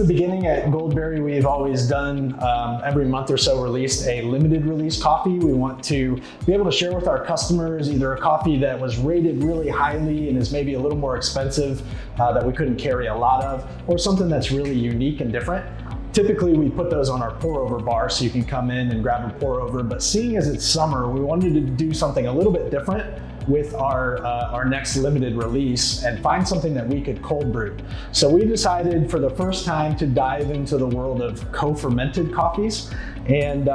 beginning at Goldberry, we've always done every month or so released a limited release coffee. We want to be able to share with our customers either a coffee that was rated really highly and is maybe a little more expensive that we couldn't carry a lot of, or something that's really unique and different. Typically, we put those on our pour over bar so you can come in and grab a pour over, but seeing as it's summer, we wanted to do something a little bit different with our next limited release and find something that we could cold brew. So we decided for the first time to dive into the world of co-fermented coffees. And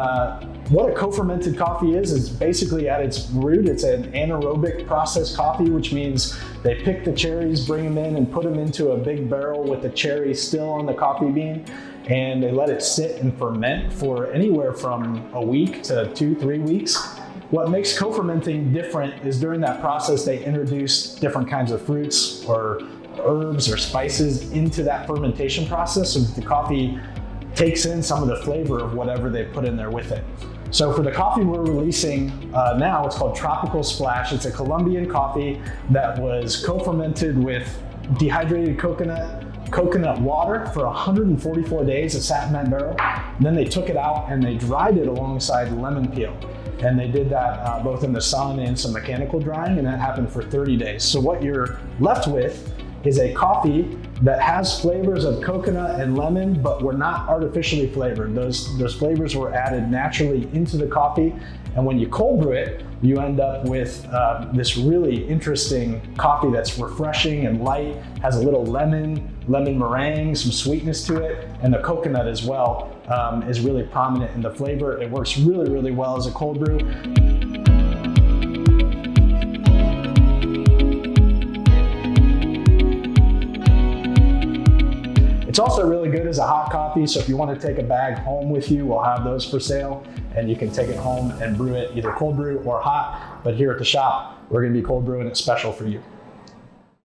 what a co-fermented coffee is basically at its root, it's an anaerobic process coffee, which means they pick the cherries, bring them in and put them into a big barrel with the cherry still on the coffee bean. And they let it sit and ferment for anywhere from a week to 2-3 weeks. What makes co-fermenting different is during that process, they introduce different kinds of fruits or herbs or spices into that fermentation process so that the coffee takes in some of the flavor of whatever they put in there with it. So for the coffee we're releasing now, it's called Tropical Splash. It's a Colombian coffee that was co-fermented with dehydrated coconut water for 144 days. It sat in that barrel. And then they took it out and they dried it alongside lemon peel. And they did that both in the sun and some mechanical drying, and that happened for 30 days. So what you're left with is a coffee that has flavors of coconut and lemon, but were not artificially flavored. Those flavors were added naturally into the coffee. And when you cold brew it, you end up with this really interesting coffee that's refreshing and light, has a little lemon meringue, some sweetness to it, and the coconut as well is really prominent in the flavor. It works really, really well as a cold brew. It's also really good as a hot coffee, so if you want to take a bag home with you, we'll have those for sale, and you can take it home and brew it either cold brew or hot. But here at the shop, we're going to be cold brewing it special for you.